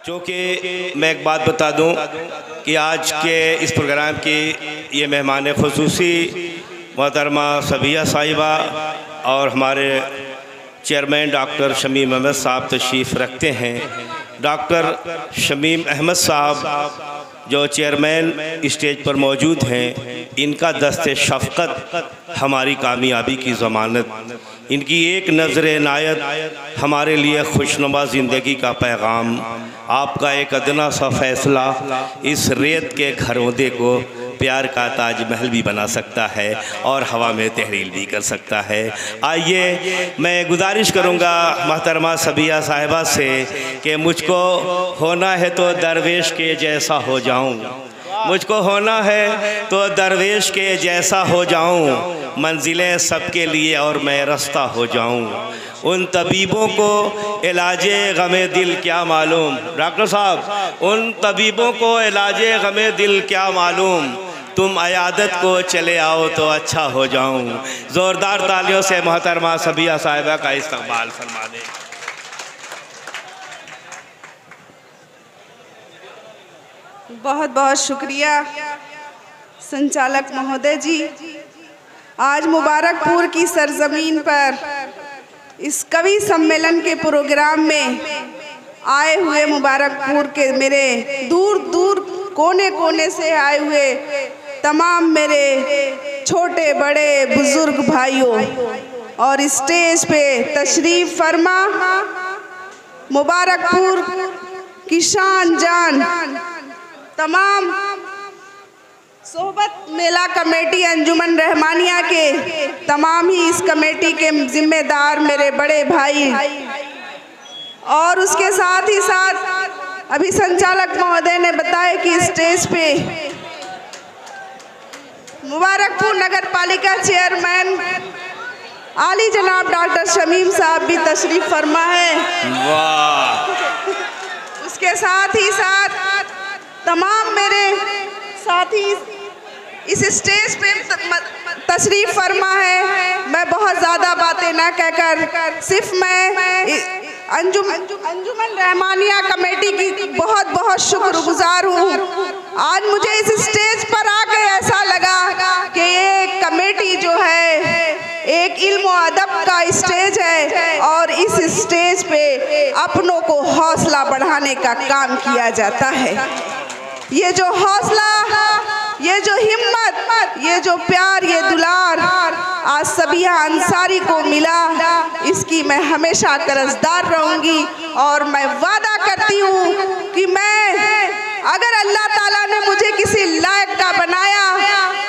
चूँकि मैं एक बात बता दूं कि आज के इस प्रोग्राम की ये मेहमान ख़ुसूसी मोहतरमा सबिया साहिबा और हमारे चेयरमैन डॉक्टर शमीम अहमद साहब तशरीफ़ रखते हैं। डॉक्टर शमीम अहमद साहब जो चेयरमैन स्टेज पर मौजूद हैं, इनका दस्ते शफ़क़त हमारी कामयाबी की ज़मानत, इनकी एक नज़र इनायत हमारे लिए खुशनुमा ज़िंदगी का पैगाम। आपका एक अदना सा फ़ैसला इस रेत के घरौंदे को प्यार का ताजमहल भी बना सकता है और हवा में तहरीर भी कर सकता है। आइए मैं गुजारिश करूँगा मोहतरमा सबिया साहिबा से कि मुझको होना है तो दरवेश के जैसा हो जाऊँ, मुझको होना है तो दरवेश के जैसा हो जाऊँ, मंजिलें सबके लिए और मैं रास्ता हो जाऊँ। उन तबीबों को इलाजे गमे दिल क्या मालूम, डॉक्टर साहब उन तबीबों को इलाजे गमे दिल क्या मालूम, तुम अयादत को चले आओ तो अच्छा हो जाऊँ। ज़ोरदार तालियों से मोहतरमा सबिया साहिबा का इस्तकबाल फरमा दें। बहुत बहुत शुक्रिया संचालक महोदय जी। आज मुबारकपुर की सरजमीन पर इस कवि सम्मेलन के प्रोग्राम में आए हुए मुबारकपुर के मेरे दूर दूर कोने कोने से आए हुए तमाम मेरे छोटे बड़े बुजुर्ग भाइयों और स्टेज पे तशरीफ़ फरमा मुबारकपुर की शान जान तमाम सोहबत मेला कमेटी अंजुमन रहमानिया के तमाम ही इस कमेटी के जिम्मेदार मेरे बड़े भाई और उसके साथ ही साथ अभी संचालक महोदय ने बताया कि स्टेज पे मुबारकपुर नगर पालिका चेयरमैन आली जनाब डॉक्टर शमीम साहब भी तशरीफ फरमा है। वाह। उसके साथ ही साथ तमाम मेरे साथी इस स्टेज पे तशरीफ फरमा है। मैं बहुत ज़्यादा बातें ना कहकर सिर्फ मैं अंजुमन रहमानिया कमेटी की बहुत बहुत शुक्रगुजार हूँ। आज मुझे इस स्टेज पर आके ऐसा लगा कि ये कमेटी जो है एक इल्म और अदब का स्टेज है और इस स्टेज पे अपनों को हौसला बढ़ाने का काम किया जाता है। ये जो हौसला, ये जो हिम्मत, ये जो प्यार, ये दुलार आज सबिया अंसारी को मिला, इसकी मैं हमेशा कर्जदार रहूँगी। और मैं वादा करती हूँ कि मैं अगर अल्लाह ताला ने मुझे किसी लायक का बनाया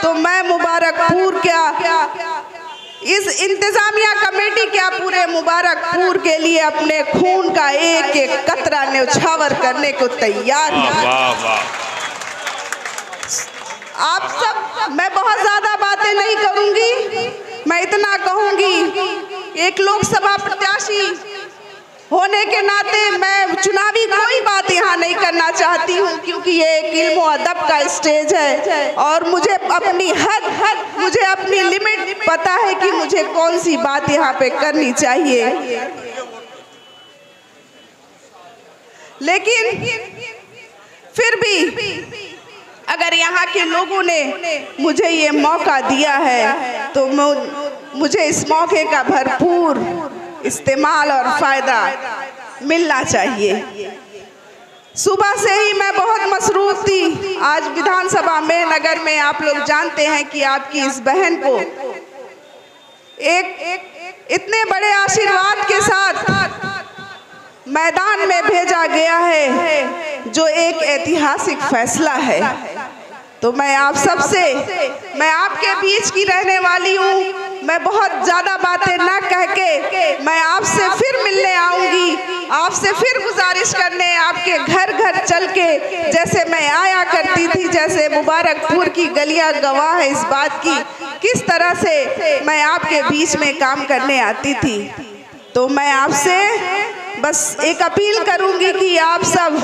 तो मैं मुबारकपुर क्या इस इंतज़ामिया कमेटी क्या पूरे मुबारकपुर के लिए अपने खून का एक एक कतरा न्यौछावर करने को तैयार हूँ। आप सब, मैं बहुत ज़्यादा बातें नहीं करूँगी, मैं इतना कहूँगी एक लोकसभा प्रत्याशी होने के नाते मैं चुनावी कोई बात यहाँ नहीं करना चाहती हूँ, क्योंकि ये एक इल्म और अदब का स्टेज है और मुझे अपनी मुझे अपनी लिमिट पता है कि मुझे कौन सी बात यहाँ पे करनी चाहिए। लेकिन फिर भी अगर यहाँ के लोगों ने मुझे ये मौका दिया है तो मुझे इस मौके का भरपूर इस्तेमाल और फ़ायदा मिलना चाहिए। सुबह से ही मैं बहुत मसरूफ़ थी। आज विधानसभा में नगर में आप लोग जानते हैं कि आपकी इस बहन को एक इतने बड़े आशीर्वाद के साथ मैदान में भेजा गया है जो एक ऐतिहासिक फैसला है। तो मैं आप सबसे, मैं आपके बीच की रहने वाली हूँ, मैं बहुत ज़्यादा बातें ना कह के मैं आपसे फिर मिलने आऊँगी, आपसे फिर गुजारिश करने आपके घर घर चल के जैसे मैं आया करती थी, जैसे मुबारकपुर की गलियाँ गवाह है इस बात की किस तरह से मैं आपके बीच में काम करने आती थी। तो मैं आपसे बस एक अपील करूंगी कि आप सब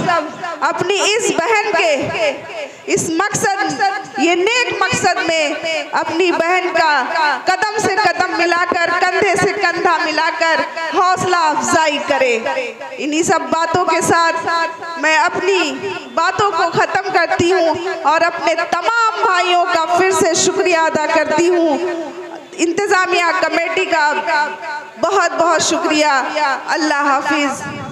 अपनी इस बहन के इस मकसद, ये नेक मकसद में अपनी बहन का कदम से कदम मिलाकर, कंधे से कंधा मिलाकर हौसला हौसला अफजाई करे। इन्हीं सब बातों के साथ मैं अपनी बातों को ख़त्म करती हूँ और अपने तमाम भाइयों का फिर से शुक्रिया अदा करती हूँ। इंतज़ामिया कमेटी का बहुत बहुत शुक्रिया। अल्लाह हाफिज़।